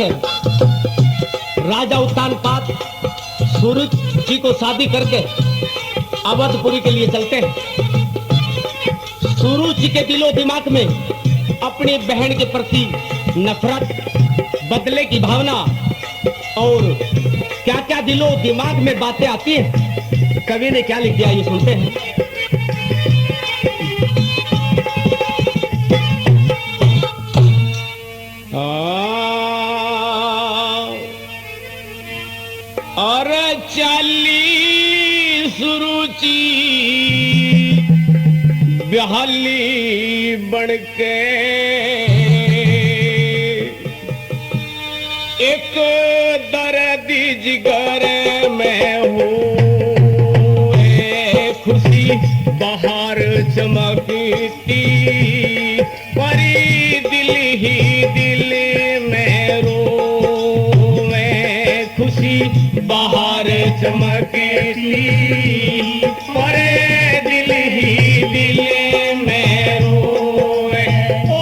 से राजा उत्तानपाद सूरज जी को शादी करके अवधपुरी के लिए चलते हैं। सूरज जी के दिलो दिमाग में अपनी बहन के प्रति नफरत, बदले की भावना और क्या क्या दिलो दिमाग में बातें आती हैं। कवि ने क्या लिख दिया ये सुनते हैं। अरे चाली सुरुचि बिहाली बनके एक दर्दी जिगर में हूँ, खुशी बाहर चमकती परी दिल ही दिल में रोवे, खुशी बाहर चमकती परे दिल ही दिल में रोवे। ओ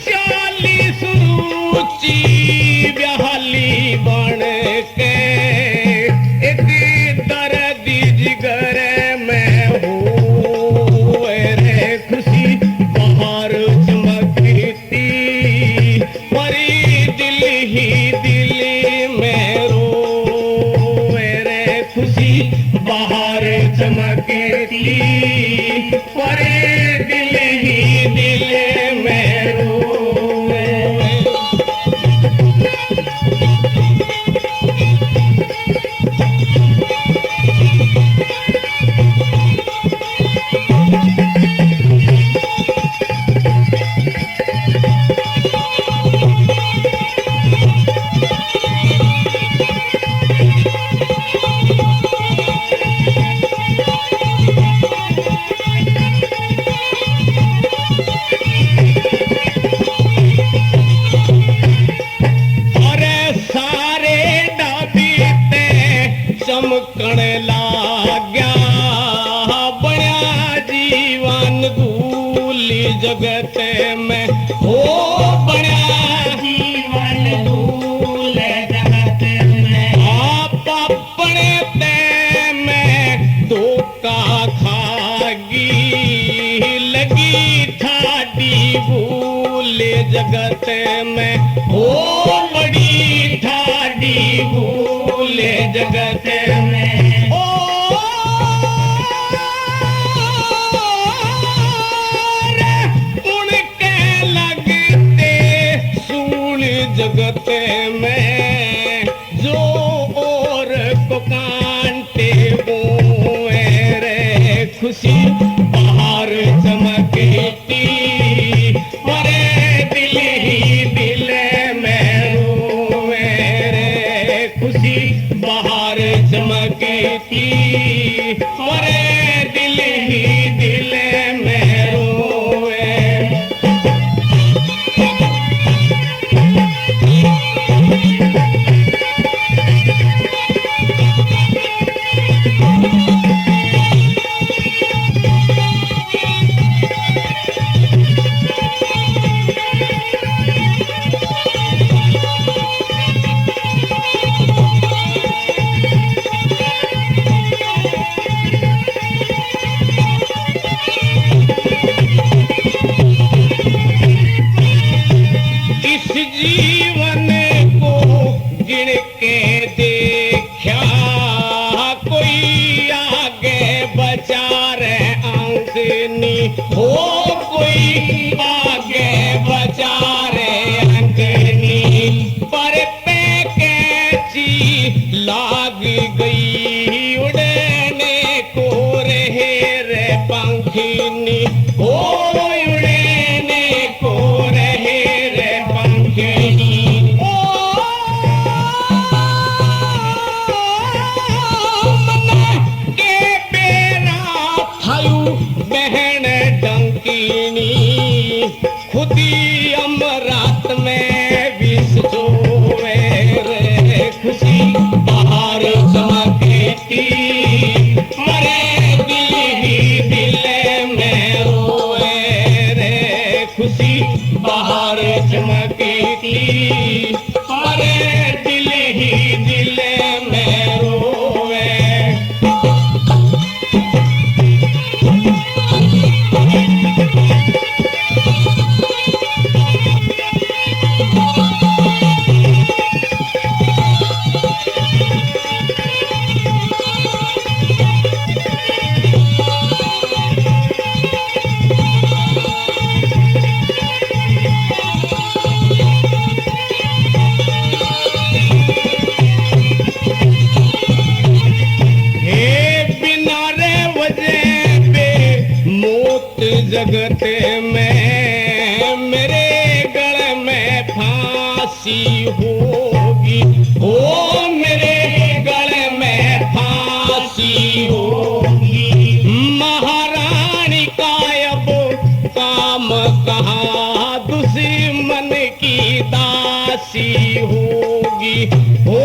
चालीस रुचि ब्याहली बन के एक दर्दी जिगर में हूँ, रे खुशी बाहर चमकती परी दिल ही दिल में रोवे, रे खुशी बाहर चमकती परी दिल ही दिल में रोवे। चमकण लाग्या बड़ा जीवन दूली जगत में, हो बड़ा जीवन दूल जगत में। आप अपने ते में धोखा खागी लगी ठाडी भूल जगत में, हो बड़ी ठाडी भूल जगत में। ओ उनके लगते सूल जगत में जो और को कांटे बोए, रे खुशी बाहर चमकती परे दिल ही दिल में रोए, रे खुशी बाहर चमकती परे दिल ही दिल में रोए। जीवन को गिन के देखा कोई आगे बचा रे अंकनी, हो कोई आगे बचा रे अंकनी। पर पे कैची लाग गई उड़ने को रहे रे पंखनी, हो उड़ने को रहे रे पंखनी। ओ मना के बेरा थायू बहन डंकीनी, खुदी अमरात में विष जोवे, रे खुशी बाहर चमकती मरे दिल ही दिल में रोए, रे खुशी जगत में मेरे गले में फांसी होगी, ओ मेरे गले में फांसी होगी। महारानी का अब काम कहाँ, दुश्मन की दासी होगी, ओ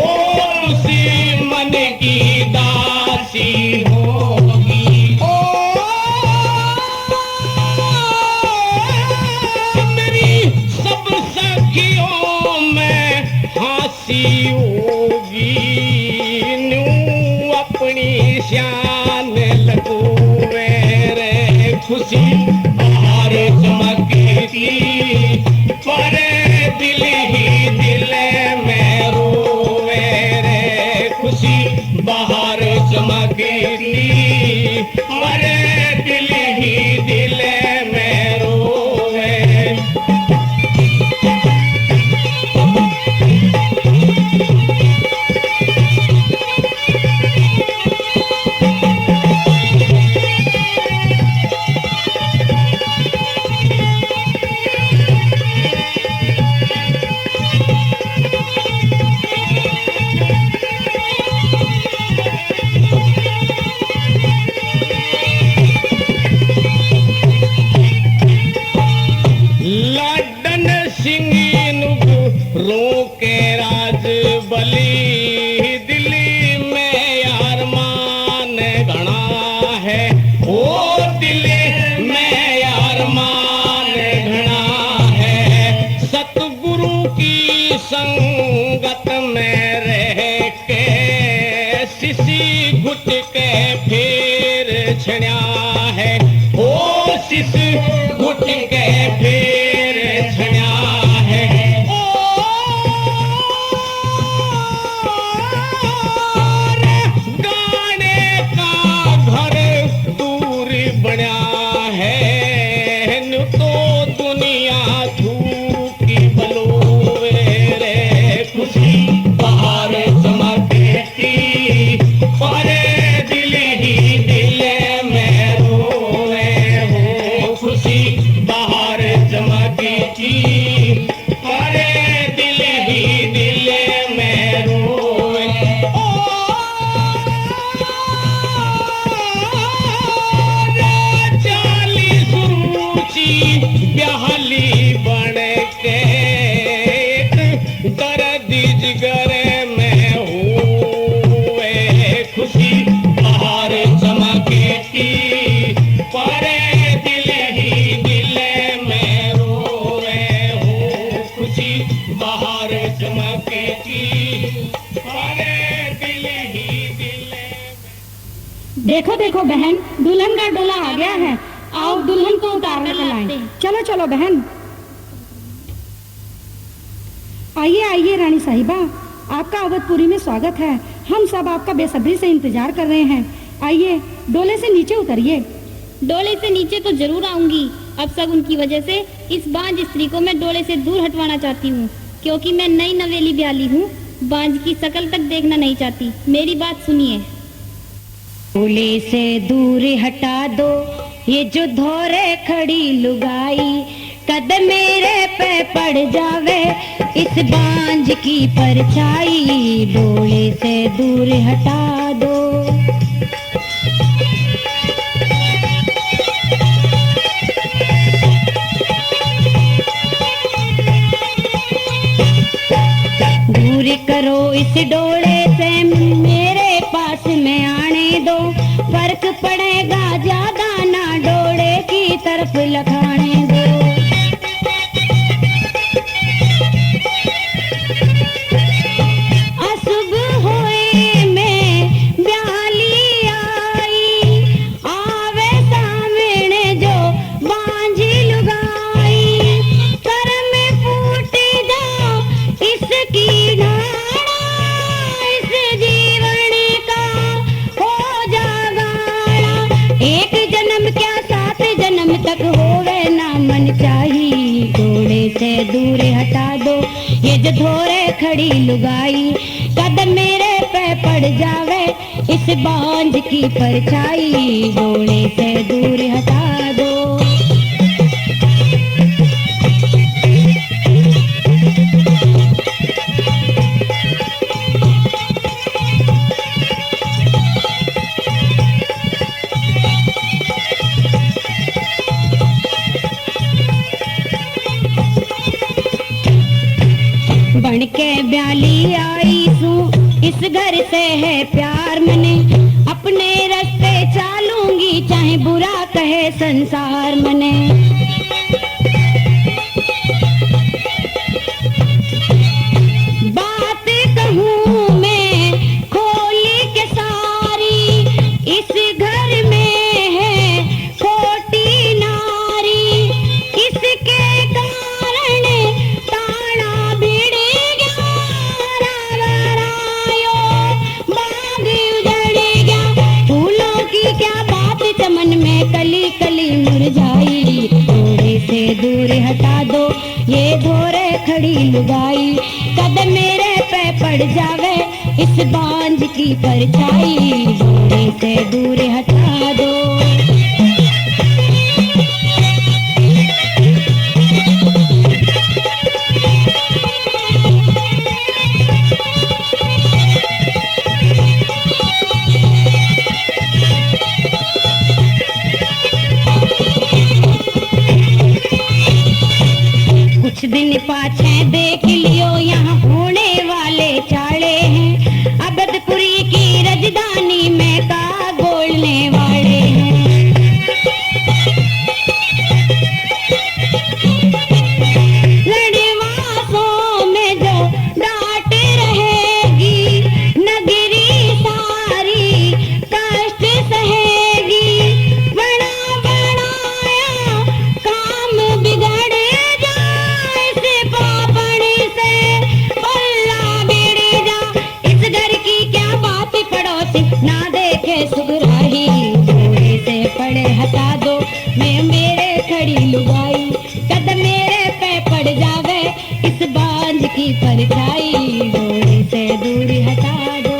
दुश्मन की दासी होगी। ओ मेरी सब सखियों में हंसी होगी, न्यू अपनी शान लगूवे रे खुशी बाहर चमकती, पर दिल ही दिल में रोवे रे खुशी बाहर चमकती, पर दिल ही दिल में रोवे। लाडन सिंह रोके राज बली, दिल्ली में अरमान घना है, ओ दिल्ली में अरमान घना है। सतगुरु की संगत में रह के शिशी घुट के फिर छण्या है, ओ शिश घुट के फिर छण्या है। ओ गाने का घर दूर बना है, नु तो दुनिया झूठी बलोवे रे खुशी बाहर चमकती, पर दिल ही दिल में रोवे हो खुशी बाहर चमकती, पर दिल ही दिल में रोवे। ओ चालीस रुचि ब्याहली बन के दर्द जिगर में हुए खुशी बाहर चमकती, पर दिल ही दिल में रोवे हो खुशी बाहर चमकती, पर दिल ही दिल। देखो देखो बहन, दुल्हन का डोला आ गया है। आओ दुल्हन को उतारने चलाएं। चलो चलो बहन। आइए आइए रानी साहिबा, आपका अवधपुरी में स्वागत है। हम सब आपका बेसब्री से इंतजार कर रहे हैं। आइए डोले से नीचे उतरिए। डोले से नीचे तो जरूर आऊंगी। अब सगुन की वजह से इस बांझ स्त्री को मैं डोले से दूर हटवाना चाहती हूँ, क्योंकि मैं नई नवेली ब्याली हूँ, बांझ की शकल तक देखना नहीं चाहती। मेरी बात सुनिए। डोले से दूर हटा दो ये जो धोरे खड़ी लुगाई, कदम मेरे पे पड़ जावे इस बांझ की परछाई, डोले से दूर हटा दो। दूर करो इस डोले से मेरे पास में आने दो, फर्क पड़ेगा ज्यादा ना डोले की तरफ लखाने दो। अशुभ होए में ब्याली आई, आवे सामने जो बांझी लुगाई, कर में फूट जाओ इसकी नाड़ा, इस जीवन का हो जागाड़ा। एक जन्म क्या 7 जन्म तक होवे ना मन चाही, डोले से दूर हटा दो ये जो धोरे खड़ी लुगाई, कदम मेरे पे पड़ जावे इस बांझ की परछाई, डोले से दूर हटा दो। है प्यार मने, अपने रास्ते चालूंगी चाहे बुरा कहे संसार मने। बात कहूँ मैं खोली के सारी, इस घर में है खोटी नारी, इसके कारण ताना भिड़ गया, रावरायो बाग उजड़ गया। फूलों की क्या बात चमन में कली कली मुरझाई, थोड़े से दूर हटा दो ये धोरे खड़ी लुगाई, कदम मेरे पे पड़ जावे इस बांझ की परछाई, थोड़े से दूर हटा दो। कुछ दिन पाछे देख लियो यहाँ होने वाले चाले हैं, अबदपुरी की राजधानी में का बोलने वाले हैं। लड़वासों में जो डांट रहेगी, नगरी सारी कष्ट सहेगी, बड़ा बनाया काम बिगड़ ना देखे सुगराही, थोड़े से पड़े हटा दो मैं मेरे खड़ी लुगाई, कदम मेरे पे पड़ जावे इस बांझ की परछाई, थोड़े से दूर हटा दो।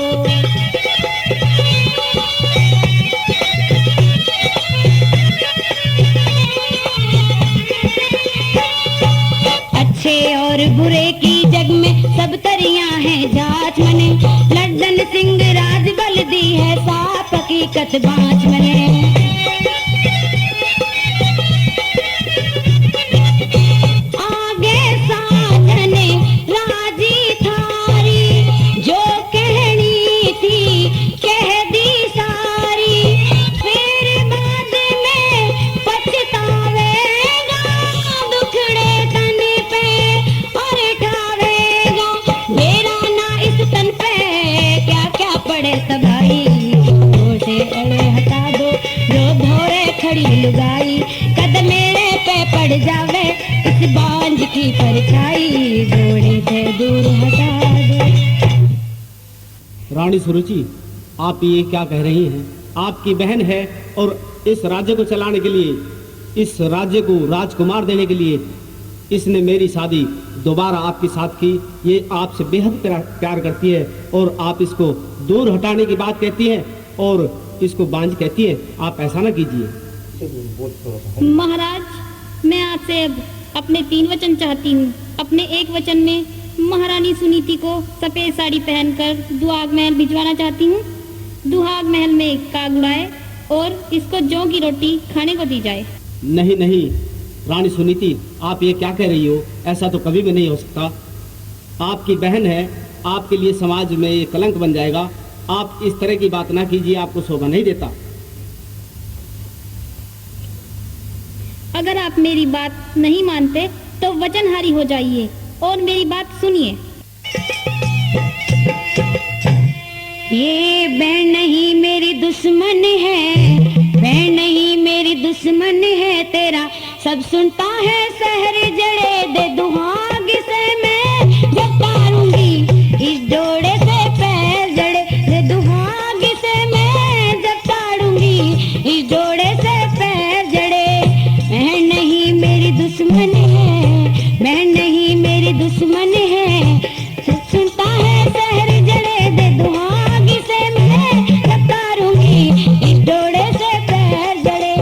अच्छे और बुरे की जग में सब तरियां हैं जांच मने, लड्डन सिंह राज बलदी है साफ हकीकत बाँच मने। आगे साजने राजी थारी, जो कहनी थी कह दी सारी, फिर बाद में पछतावेगा, दुखड़े तन पे और ठावेगा, मेरा ना इस तन पे क्या क्या पड़े तबाही, से अड़े हटा दो जो धोरे खड़ी लुगाई, कदम मेरे पे पड़ जावे इस बांझ की परछाई, घोड़े से दूर हटा दो। रानी सुरुचि, आप ये क्या कह रही हैं? आपकी बहन है और इस राज्य को चलाने के लिए, इस राज्य को राजकुमार देने के लिए इसने मेरी शादी दोबारा आपके साथ की। ये आपसे बेहद प्यार करती है और आप इसको दूर हटाने की बात कहती हैं और इसको बांझ कहती है। आप ऐसा ना कीजिए। महाराज, मैं आपसे अब अपने 3 वचन चाहती हूँ। अपने 1 वचन में महारानी सुनीति को सफेद साड़ी पहनकर दुहाग महल भिजवाना चाहती हूँ। दुहाग महल में काग उड़ाए और इसको जौ की रोटी खाने को दी जाए। नहीं नहीं रानी सुनीति, आप ये क्या कह रही हो? ऐसा तो कभी भी नहीं हो सकता। आपकी बहन है, आपके लिए समाज में ये कलंक बन जाएगा। आप इस तरह की बात ना कीजिए, आपको शोभा नहीं देता। अगर आप मेरी बात नहीं मानते तो वचनहारी हो जाइए और मेरी बात सुनिए। ये बहन नहीं मेरी दुश्मन है, बहन नहीं मेरी दुश्मन है, तेरा सब सुनता है शहर जड़े दे दुहाग से मैं जब तारूंगी इस जोड़े से पैर जड़े दे दुहाग से मैं जब तारूंगी इस जोड़े से पैर जड़े। बहन नहीं मेरी दुश्मन है, बहन नहीं मेरी दुश्मन है, सब सुनता है शहर जड़े दे दुहाग से मैं जब तारूंगी इस जोड़े से पैर जड़े।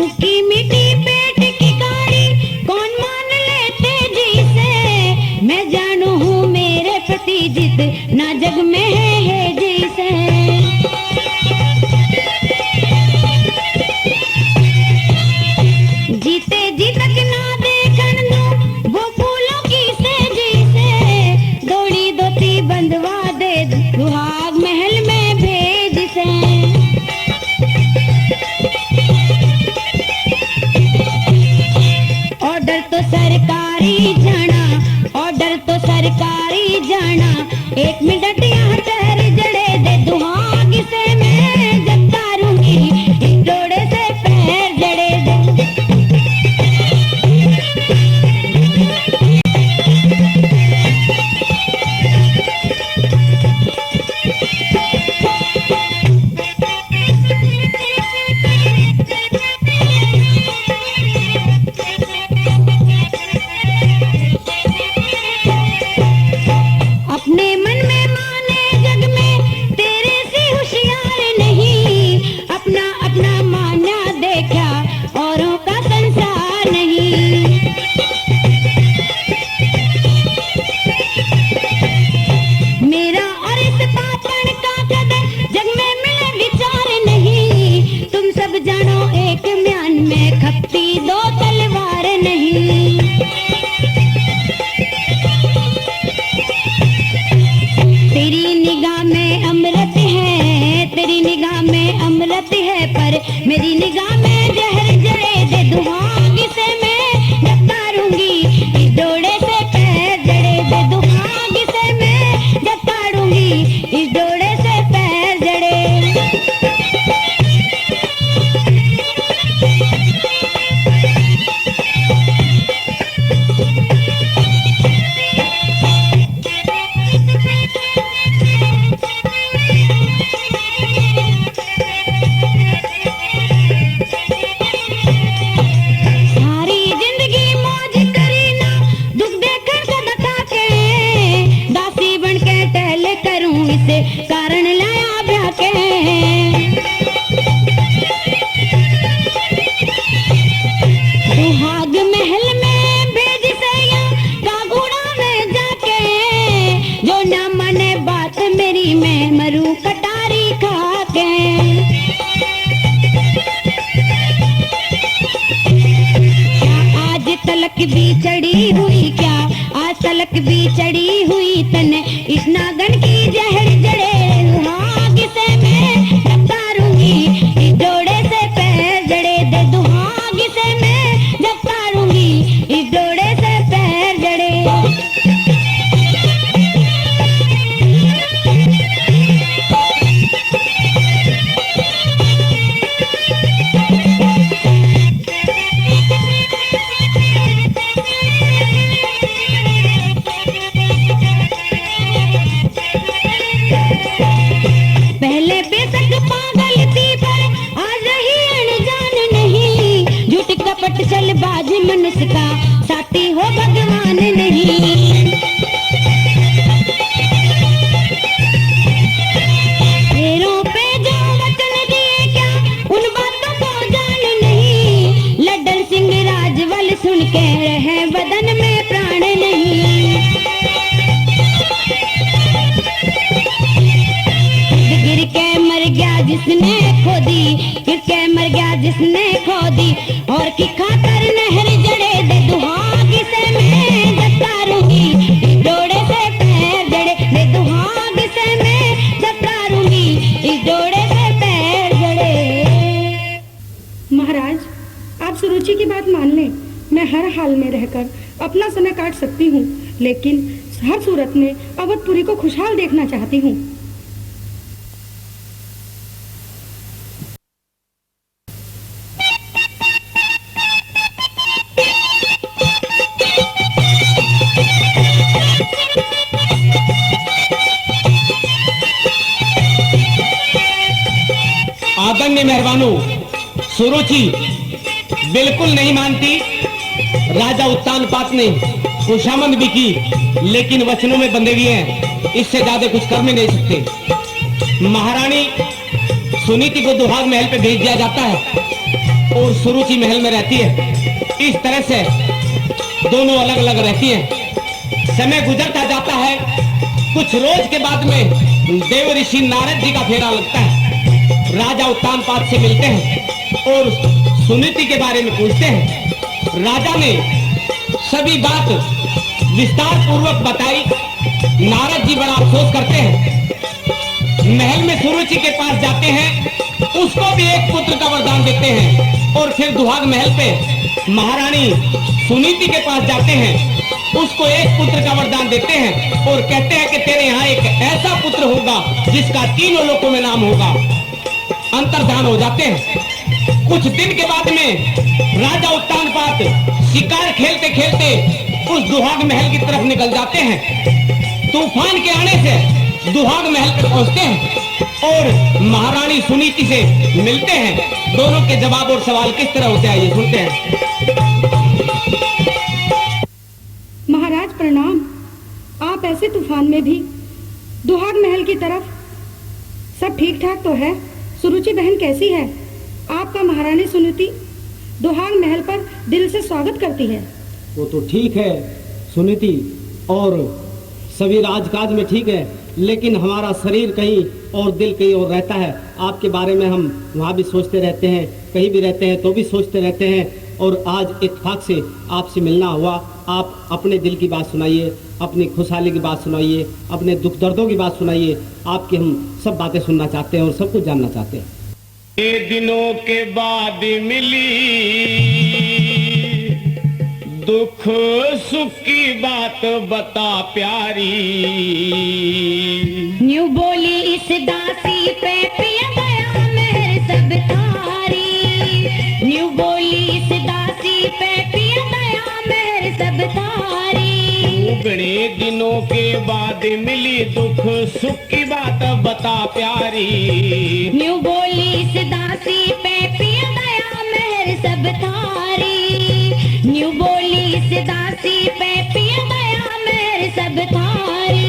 सूखी मिट्टी पेट की कारी कौन मान लेते जी से, मैं जानू हूँ मेरे प्रति जित ना जग में है जी से। जीते जी तक ना देखन दो वो फूलों की सेजी से, दौड़ी दोती बंधवा दे सुहाग महल में भेज से। ऑर्डर तो सरकारी जाना, ऑर्डर तो सरकारी जाना, 1 मिनट यहाँ ठहर जड़े दे दुहाग से मैं जब तारूंगी इस जोड़े से पैर जड़े दे। अपने मन में माने जग में तेरे से होशियार नहीं, अपना अपना माना देखा औरों का संसार नहीं। मेरा और इस पापड़ का कदर जग में मिले विचार नहीं, तुम सब जानो एक म्यान में खपती 2 तलवार नहीं। तेरी निगाह में अमृत है, तेरी निगाह में अमृत है, पर मेरी निगाह में जहर जड़े दे दुहाग से मैं जब तारूंगी इस जोड़े से पैर जड़े दे दुहाग से मैं जब तारूंगी इस जोड़े से पैर जड़े। सारी जिंदगी मौज करी ना दुख देखकर सदा के, दासी बन के टहले करूं इसे कारण लाया ब्याह के। सुहाग महल में भेज सैया कागुड़ा में जाके, जो ना माने बात मेरी मैं मरू कटारी खा के। आज तलक भी चढ़ी हुई क्या, आज तलक भी चढ़ी हुई तने इस नागन की जहर जड़े दुहाग से मैं जब तारूंगी इस जोड़े से पैर जड़े दे दुहाग से मैं जब तारूंगी इस जोड़े से पैर जड़े। पहले बेशक पागल थी पर आज रही अनजान नहीं, झूठ कपट चलबाज मनुष्य का साथी हो भगवान नहीं। पैरों पे जो वचन दिए क्या उन बातों को जान नहीं, लड्डन सिंह राजवल सुन के रहे बदन में प्राण नहीं। गिर के मर गया जिसने खोदी, गिर के मर गया जिसने खोदी, और की खातर नहर जड़े दे दुहाग से मैं जब तारूंगी इस जोड़े से पैर जड़े दे दुहाग से मैं जब तारूंगी इस जोड़े से पैर जड़े। महाराज, आप सुरुचि की बात मान लें, मैं हर हाल में रहकर अपना समय काट सकती हूँ, लेकिन हर सूरत में अवधपुरी को खुशहाल देखना चाहती हूँ। आदरणीय मेहरबानों, सुरुचि बिल्कुल नहीं मानती। राजा उत्तानपाद ने खुशामद भी की, लेकिन वचनों में बंधे हुए हैं, इससे ज्यादा कुछ कर नहीं सकते। महारानी सुनीति को दुहाग महल पे भेज दिया जाता है और सुरुचि महल में रहती है। इस तरह से दोनों अलग अलग रहती हैं। समय गुजरता जाता है। कुछ रोज के बाद में देव ऋषि नारद जी का फेरा लगता है। राजा उत्तानपाद से मिलते हैं और सुनीति के बारे में पूछते हैं। राजा ने सभी बात विस्तार पूर्वक बताई। नारद जी बड़ा अफसोस करते हैं। महल में सुरुचि के पास जाते हैं, उसको भी एक पुत्र का वरदान देते हैं और फिर दुहाग महल पे महारानी सुनीति के पास जाते हैं, उसको एक पुत्र का वरदान देते हैं और कहते हैं कि तेरे यहाँ एक ऐसा पुत्र होगा जिसका तीनों लोकों में नाम होगा। अंतर्धान हो जाते हैं। कुछ दिन के बाद में राजा उत्तानपाद शिकार खेलते खेलते उस दुहाग महल की तरफ निकल जाते हैं। तूफान के आने से दुहाग महल पे पहुंचते हैं और महारानी सुनीति से मिलते हैं। दोनों के जवाब और सवाल किस तरह होते हैं, ये सुनते हैं। महाराज प्रणाम। आप ऐसे तूफान में भी दुहाग महल की तरफ, सब ठीक ठाक तो है? सुरुचि बहन कैसी है? आपका महारानी सुनीति दुहाग महल पर दिल से स्वागत करती है। वो तो ठीक है सुनीति, और सभी राजकाज में ठीक है, लेकिन हमारा शरीर कहीं और दिल कहीं और रहता है। आपके बारे में हम वहाँ भी सोचते रहते हैं, कहीं भी रहते हैं तो भी सोचते रहते हैं। और आज इत्तेफाक से आपसे मिलना हुआ। आप अपने दिल की बात सुनाइए, अपनी खुशहाली की बात सुनाइए, अपने दुख दर्दों की बात सुनाइए। आपकी हम सब बातें सुनना चाहते हैं और सब कुछ जानना चाहते हैं। ये दिनों के बाद मिली दुख सुख की बात बता प्यारी। न्यू बोली इस दासी पे पिया गया मेहर सब तारी। न्यू बोली इस दासी पे पिया गया मेहर सब तारी। उगड़े दिनों के बाद मिली दुख सुख की बात बता प्यारी। न्यू बोली इस दासी पे पिया गया मेहर सब तारी। न्यू बोली इस दासी पे पिया गया मेहर सब तारी।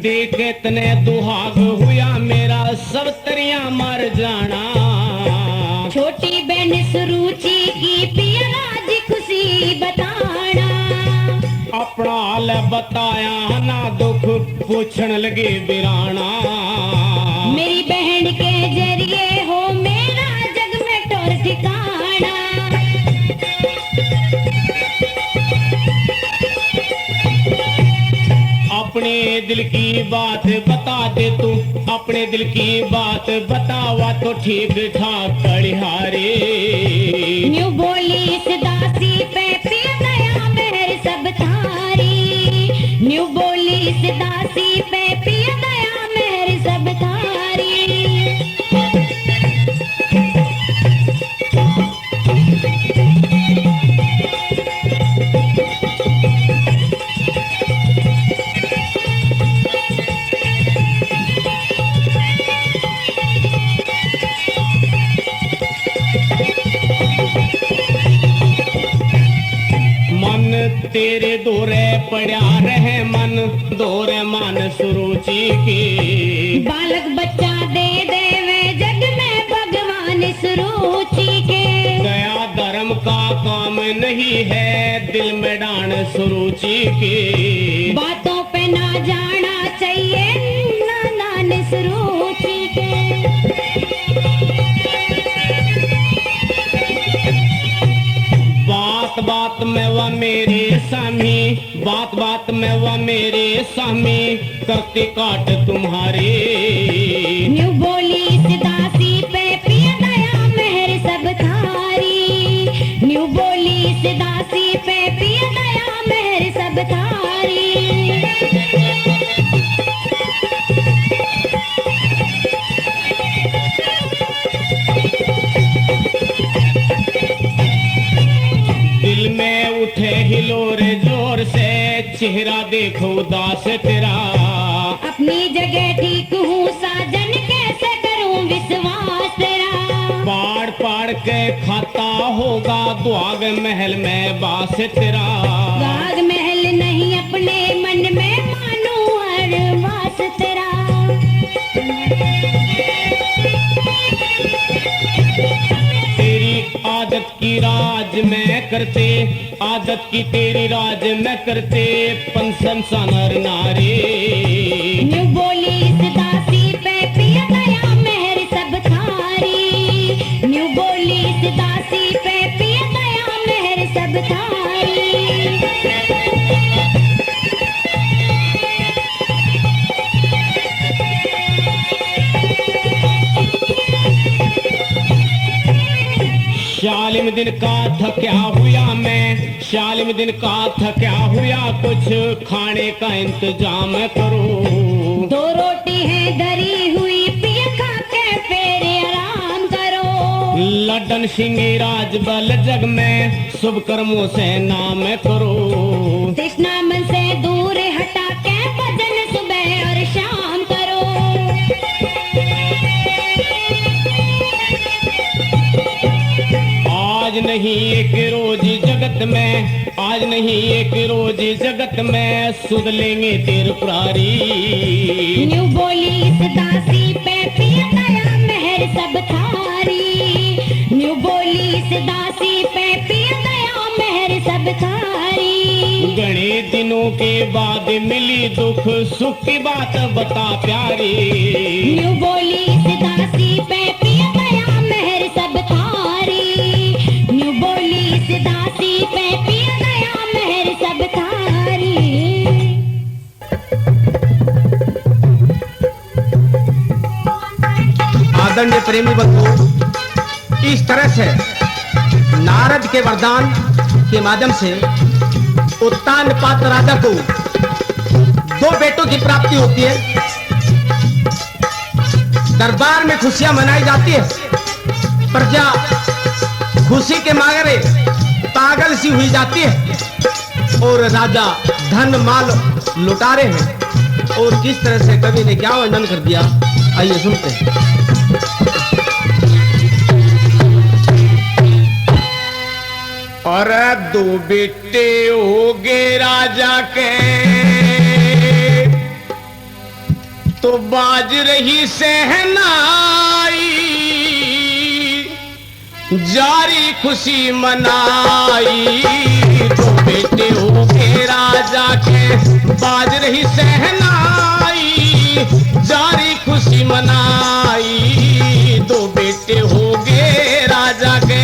देख इतने दुहाग हुआ मेरा सब तरिया मर जाना। छोटी बहन सुरुचि की पिया राज खुशी बताना। अपना हाल बताया ना दुख पूछन लगे बिराना। मेरी बहन के जरिए हो मेरा जग में टोर ठिकाना। अपने दिल की बात बता दे तू, अपने दिल की बात बतावा तो ठीक ठाक कलिहारे। न्यू बोली इस दासी पे पिया गया मेहर सब तारी। न्यू बोली इस दासी पे पिया गया मेहर सब तारी। तेरे दोरे पड़ा रहे मन, दोरे मन सुरुचि की। बालक बच्चा दे देवे जग में भगवान सुरुचि के। गया धर्म का काम नहीं है दिल में डान सुरुचि की। बातों पे ना जाना चाहिए नान सुरुचि के। बात बात में वह मेरे स्वामी, बात बात में वह मेरे स्वामी करते काट तुम्हारे। न्यू बोली इस दासी पे पिया गया मेहर सब तारी। न्यू बोली इस दासी पे पिया गया मेहर सब तारी। दिल में उठे हिलोरे जोर से, चेहरा देखो उदास तेरा। अपनी जगह ठीक हूँ साजन कैसे करूँ विश्वास तेरा। पाड़ पाड़ के खाता होगा दुआग महल में बास तेरा। बाग महल नहीं अपने मन में मानू हर वास तेरा। तेरी आदत की राज में करते, आदत की तेरी राज में करते पंसन सा नर नारी। न्यू बोली इस दासी पे पिया दया मेहर सब थारी। न्यू बोली इस दासी पे पिया दया मेहर सब थारी। शालिम दिन का थक्या हुआ मैं, शालिम दिन का थक्या हुआ कुछ खाने का इंतजाम करो। दो रोटी है धरी हुई पिया खा के फिर आराम करो। लड्डन सिंह राज बल जग में शुभ कर्मों से नाम करो। तृष्णा मन से दूर हटा के भजन सुबह और शाम करो। आज नहीं एक रोज जगत में, आज नहीं एक रोज जगत में सुध लेंगे तेर पुरारी। न्यू बोली इस दासी पे पिया दया मेहर सब थारी। न्यू बोली इस दासी पे पिया दया मेहर सब थारी। घने दिनों के बाद मिली दुख सुख की बात बता प्यारी। न्यू बोली इस दासी पे पिया दया मेहर सब थारी। न्यू बोली इस दासी पे पिया दया मेहर सब थारी। आदरणीय प्रेमी बंधु, इस तरह से नारद के वरदान के माध्यम से उत्तानपाद राजा को 2 बेटों की प्राप्ति होती है। दरबार में खुशियां मनाई जाती है। प्रजा खुशी के मारे पागल सी हुई जाती है और राजा धन माल लुटारे हैं। और किस तरह से कवि ने क्या वर्णन कर दिया, आइए सुनते हैं। और 2 बेटे हो गए राजा के तो बाज रही सहनाई, जारी खुशी मनाई। 2 बेटे हो गए राजा के बाज रही सहनाई, जारी खुशी मनाई। 2 बेटे हो गए राजा के।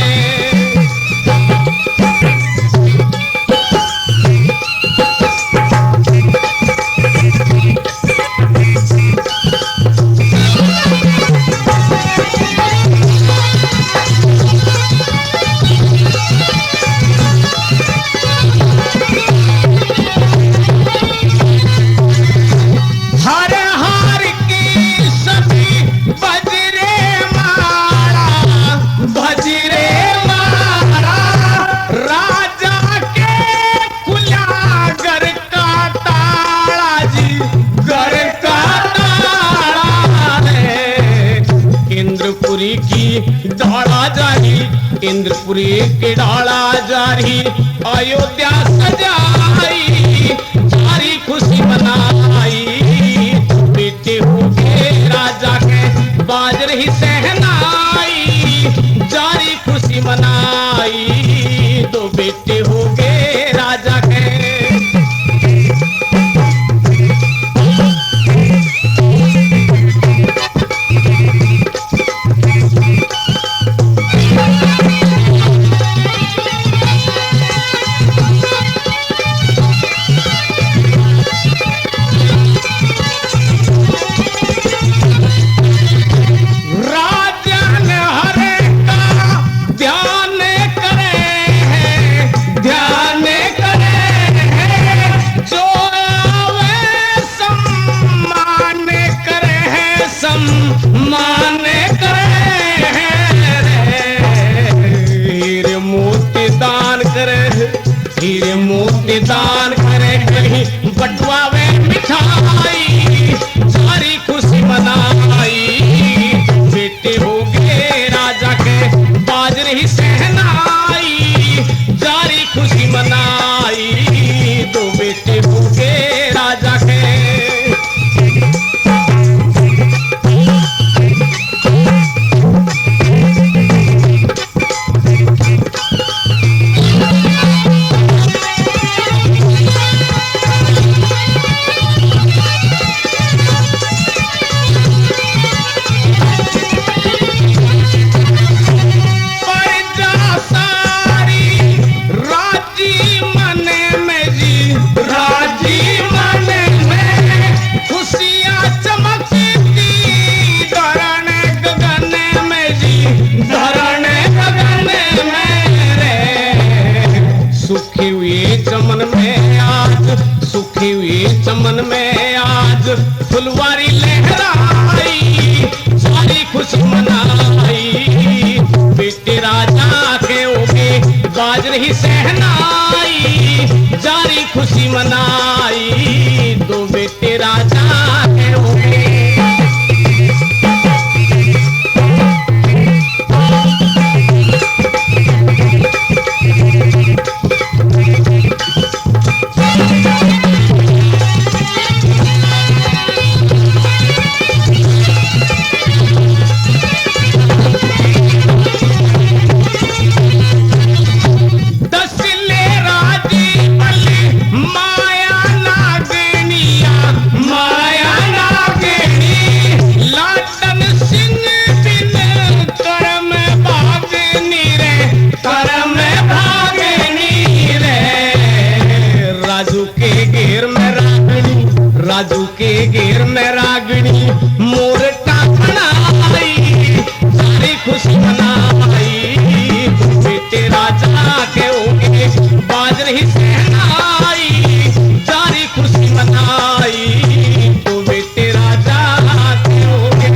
इंद्रपुरी के डाला जारी, अयोध्या सजाई, सारी खुशी मनाई। बेटे हो गए राजा के बाज रही सहनाई, जारी खुशी मनाई। 2 बेटे हो गए राजा के। हीरे मोती दान करे कहीं बटुआवे मिठाई, सारी खुशी मनाई। बेटे हो गए राजा के बाजरे खुशी मनाई, दो बेटे राजा के होंगे। राजू के घेर में रागनी मोर बनाई, सारी खुशी मनाई, बेटे राजा के होंगे बाज रही सहनाई, सारी खुशी मनाई, तो बेटे राजा के होंगे।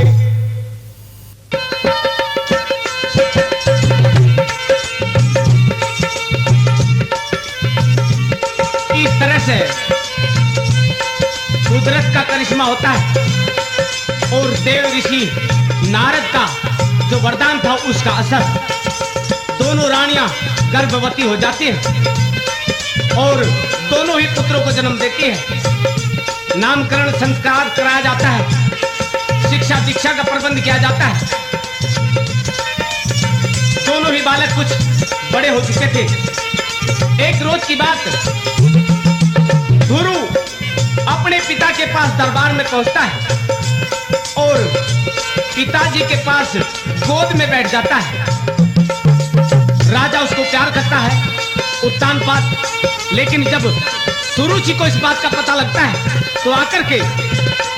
इस तरह से कुदरत का करिश्मा होता है और देव ऋषि नारद का जो वरदान था उसका असर, दोनों रानियां गर्भवती हो जाती हैं और दोनों ही पुत्रों को जन्म देती हैं। नामकरण संस्कार कराया जाता है, शिक्षा दीक्षा का प्रबंध किया जाता है। दोनों ही बालक कुछ बड़े हो चुके थे। एक रोज की बात, गुरु अपने पिता के पास दरबार में पहुंचता है और पिताजी के पास गोद में बैठ जाता है। राजा उसको प्यार करता है, उत्तान पात, लेकिन जब सुरुचि को इस बात का पता लगता है तो आकर के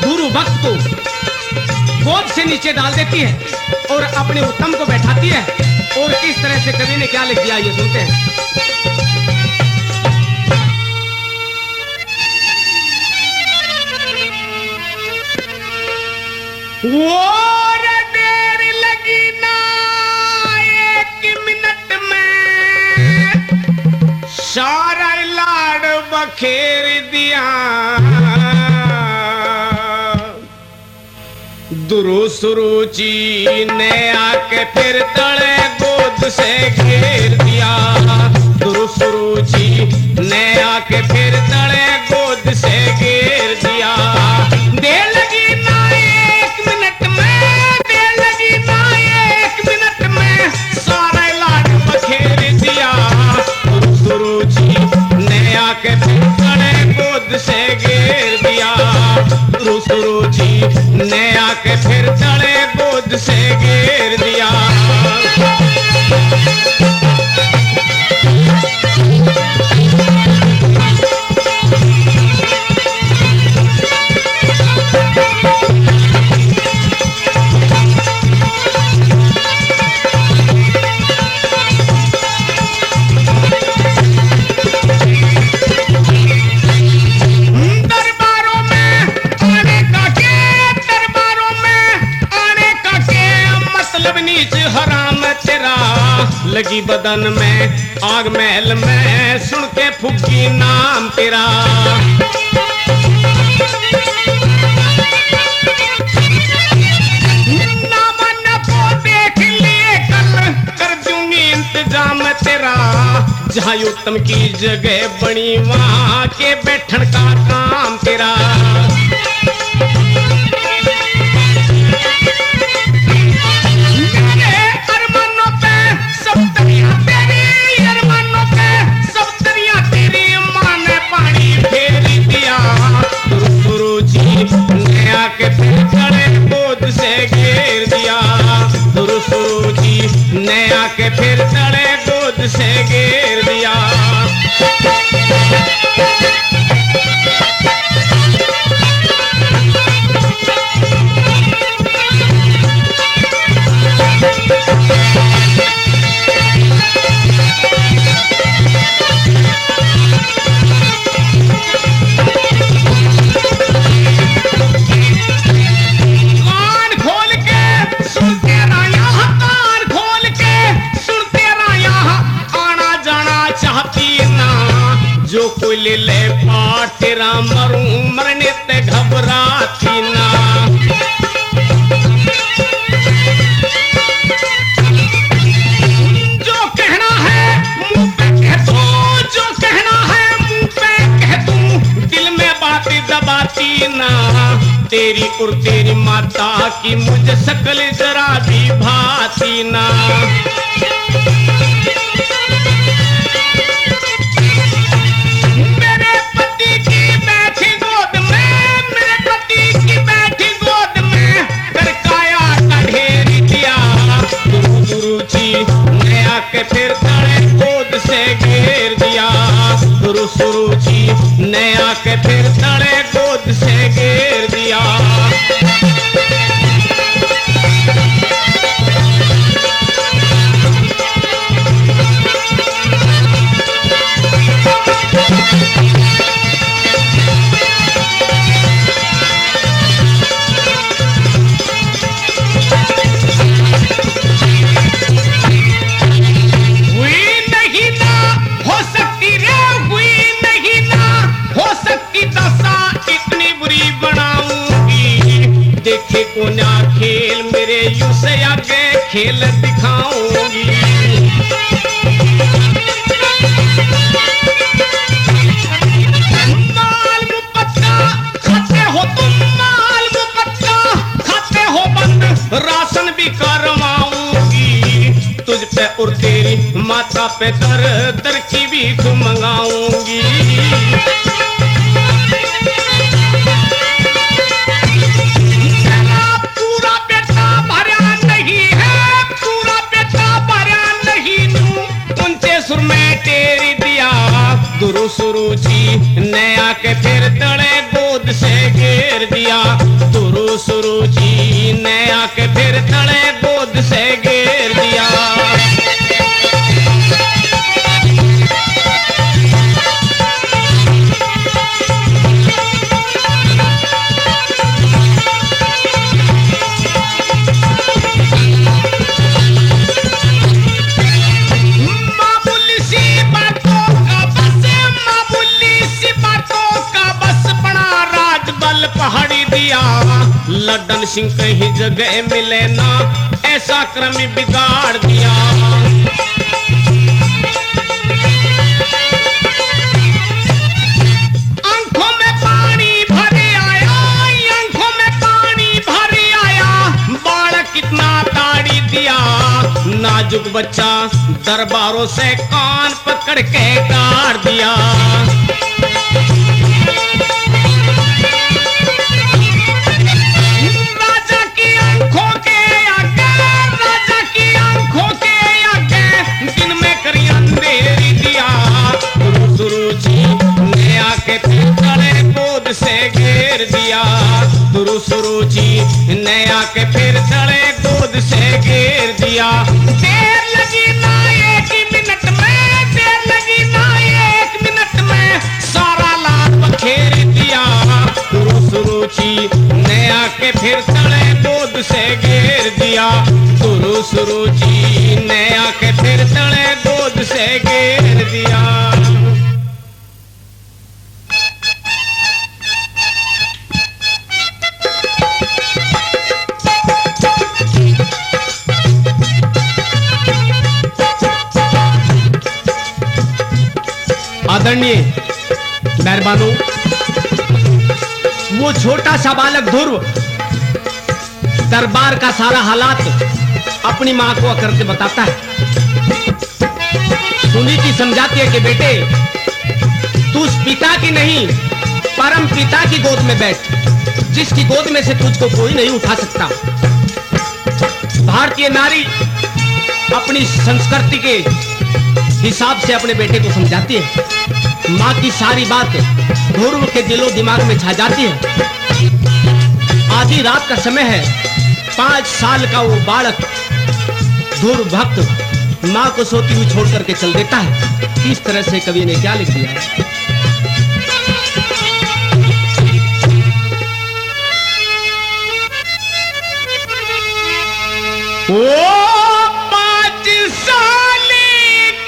गुरु भक्त को गोद से नीचे डाल देती है और अपने उत्तम को बैठाती है। और किस तरह से कवि ने क्या लिख दिया ये सुनते हैं। और देर लगी ना 1 मिनट में, सारा लाड़ बखेर दिया, दुरु सुरुचि ने आके फिर तले गोद से घेर दिया, दुरु सुरुचि ने आके फिर तले गोद से घेर दिया। देर लगी ना 1 मिनट में, देर लगी ना 1 मिनट में, सारा लाड बखेर दिया, दुरु सुरुचि ने आके फिर तले गोद से घेर दिया, दुरु सुरुचि ने आके फिर तले गोद से घेर दिया। लगी बदन में आग महल में, सुन के फुग्गी नाम तेरा, नामन को देख लिए कल कर दूंगी इंतजाम तेरा, जहाँ उत्तम की जगह बनी वहाँ के बैठन का काम तेरा। के फिर तले गोद से घेर दिया, दुरु सुरुचि ने आके फिर तले गोद से घेर दिया। कुल ले पाठ तेरा मरूं मरने ते घबराती ना। जो कहना है मुंह पे कह दो, जो कहना है मुंह पे कह दूं, दिल में बात दबाती ना। तेरी और तेरी माता की मुझे शक्ल जरा भी भाती ना। मेरे पति की बैठी गोद में, मेरे पति की बैठी गोद में कर काया का ढेर दिया। गुरु जी ने आके फिर तड़े गोद से घेर दिया। गुरु जी ने आके फिर तड़े गोद से घेर दिया। कोना खेल मेरे यू से आगे खेल दिखाऊंगी। माल मुपत्ता खाते हो तुम, माल मुपत्ता खाते हो बंद, राशन भी करवाऊंगी। तुझ पे और तेरी माता पे दर दर की भी मंगाऊंगी। गुरु जी ने आके फिर तड़े गोद से घेर दिया। गुरु जी ने आके फिर तड़े गोद से घेर दिया। पहाड़ी दिया लड्डन सिंह कहीं जगह मिले ना, ऐसा क्रम बिगाड़ दिया। आंखों में पानी भरे आया, आंखों में पानी भरे आया, बालक कितना ताड़ी दिया। नाजुक बच्चा दरबारों से कान पकड़ के काट दिया। से घेर दिया। गुरु जी ने आके फिर तड़े गोद से घेर दिया। देर लगी ना एक मिनट में, देर लगी ना एक मिनट में, सारा लाभ बखेर दिया। गुरु जी ने आके फिर तड़े गोद से घेर दिया। गुरु जी ने आके फिर तड़े गोद से घेर दिया। आदरणीय मेहरबानों, वो छोटा सा बालक ध्रुव दरबार का सारा हालात अपनी मां को करके बताता है। सुनीति समझाती है कि बेटे तू उस पिता की नहीं परम पिता की गोद में बैठ, जिसकी गोद में से तुझको कोई नहीं उठा सकता। भारतीय नारी अपनी संस्कृति के हिसाब से अपने बेटे को समझाती है। माँ की सारी बात ध्रुव के दिलो दिमाग में छा जाती है। आधी रात का समय है, 5 साल का वो बालक ध्रुव भक्त माँ को सोती हुई छोड़ करके चल देता है। इस तरह से कवि ने क्या लिख दिया है। ओ 5 साल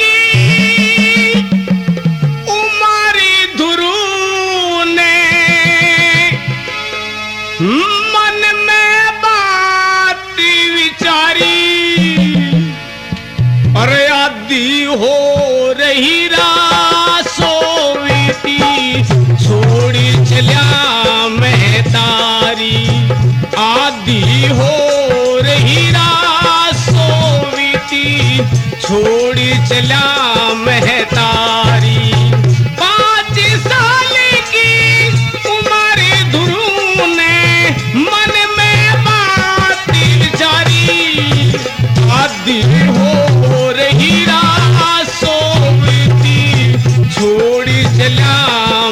की उम्र छोड़ी चला महतारी। 5 साल की उम्र ध्रुव ने मन में बात विचारी, आदि हो रही रात सोवती, छोड़ी चला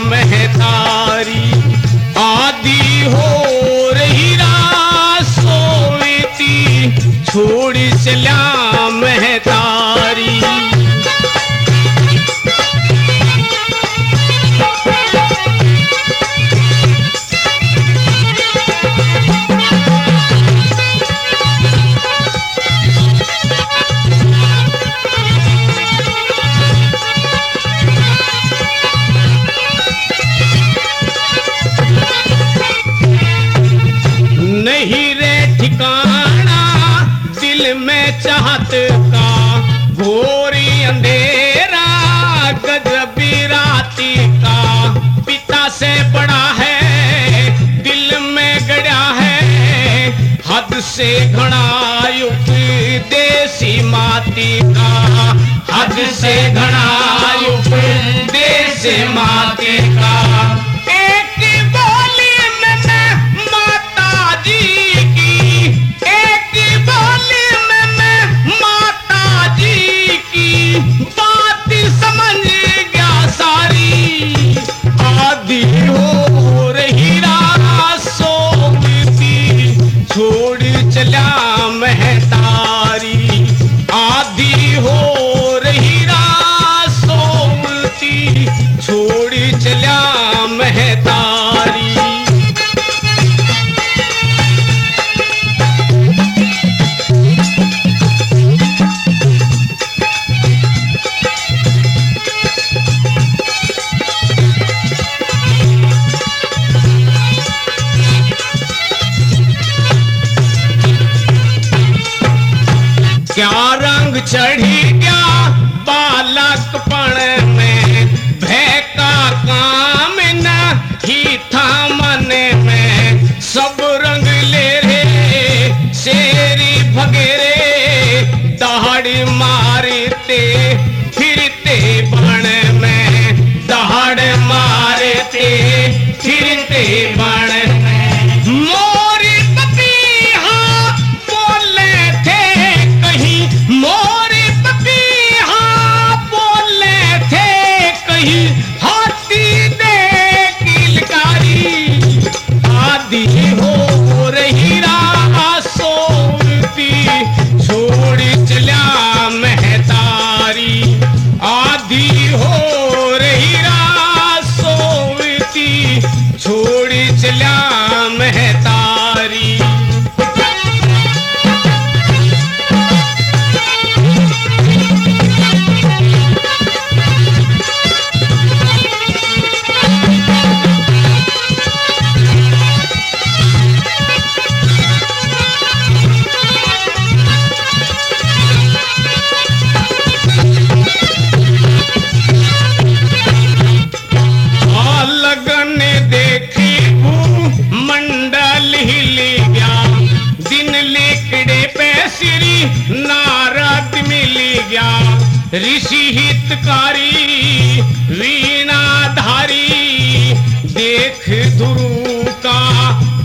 महतारी। आदि हो रही रात सोवती, छोड़ी चला महतारी। नहीं रे ठिकाना दिल में चाहत का, घोरी अंधेरा गजबी राती का। पिता से बड़ा है दिल में गड़ा है, हद से घना उपदेसी माती का। हद से घना उपदेसी माती का। एक बोली में माता जी की, एक बोली में माता जी की, बात समझ गया सारी। आदि हो रही रात सोवती, छोड़ चला महतारी। आदि हो रही रात सोवती, छोड़ चला महतारी। क्या रंग चढ़ी गया बालकपण में, भय का काम न ही था मन में। सब रंग ले रे शेरी भगेरे, दहाड़ मारते फिरते बन में। दहाड़ मारते फिरते बन में। मोरी पपीहा बोले थे कहीं, मोरी पपीहा बोले थे कहीं, हाथी दे किलकारी। आदि हो रही रात सोवती, छोड़ चला महतारी। आदि हो रही रात सोवती, छोड़ चला महतारी। लगन देखी मंडल हिल गया, दिन लिकड़े पे श्री नारद मिल गया। ऋषि हितकारी वीणाधारी, देख ध्रुव का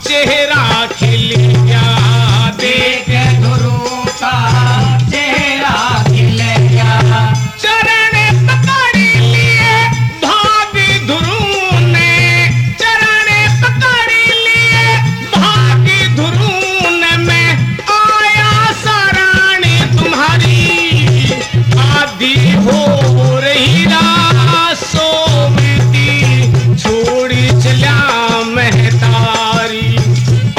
चेहरा खिल गया। देख ध्रुव का चेहरा खिल गया। चरण पकड़ लिए भाग ध्रुव ने, चरण पकड़ लिए भाग ध्रुव ने। मैं आया शरण तुम्हारी। आदि हो रही रात सोवती, छोड़ चला महतारी।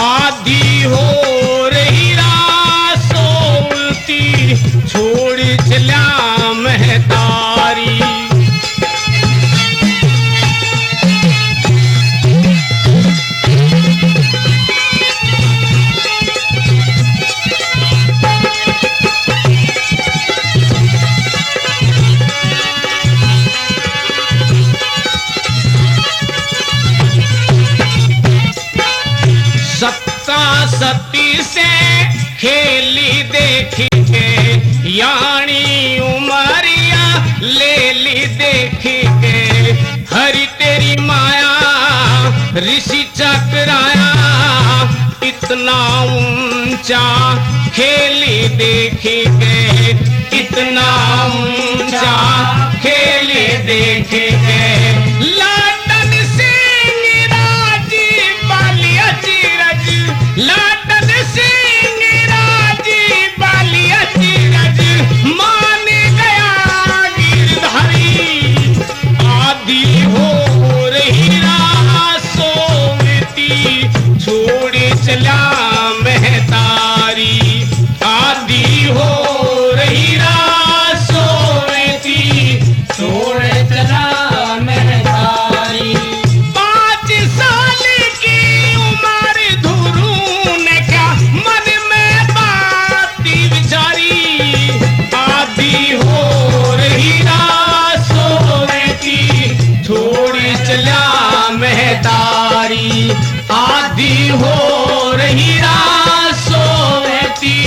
आदि हो रही रात सोवती, छोड़ चला महतारी। सत्ता सती से खेली देखी के, सियाणी उमरिया ले ली देखी के हरि तेरी माया ऋषि चकराया इतना ऊंचा खेली देखी के इतना ऊंचा खेली देखी के लाटन सिंह राजी बालिया चीरज लाटन सिंह राजी बालिया चीरज मान गया गिरधारी आदि हो रही सोमती छोड़े चला महतारी आदि हो रही सोमती छोड़े चला महतारी 5 साल की उम्र धुरू ने क्या मन में बाती विचारी आदि हो रही सोमती छोड़े चला महतारी आदि हो रही सोमती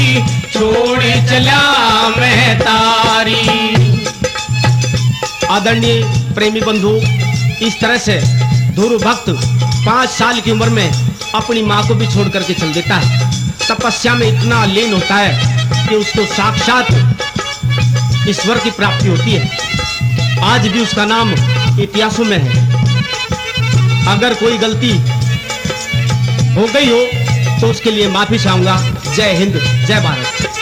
छोड़े चला महतारी। आदरणीय प्रेमी बंधु, इस तरह से ध्रुव भक्त 5 साल की उम्र में अपनी माँ को भी छोड़ करके चल देता है। तपस्या में इतना लीन होता है कि उसको साक्षात ईश्वर की प्राप्ति होती है। आज भी उसका नाम इतिहासों में है। अगर कोई गलती हो गई हो तो उसके लिए माफी चाहूंगा। जय हिंद, जय भारत।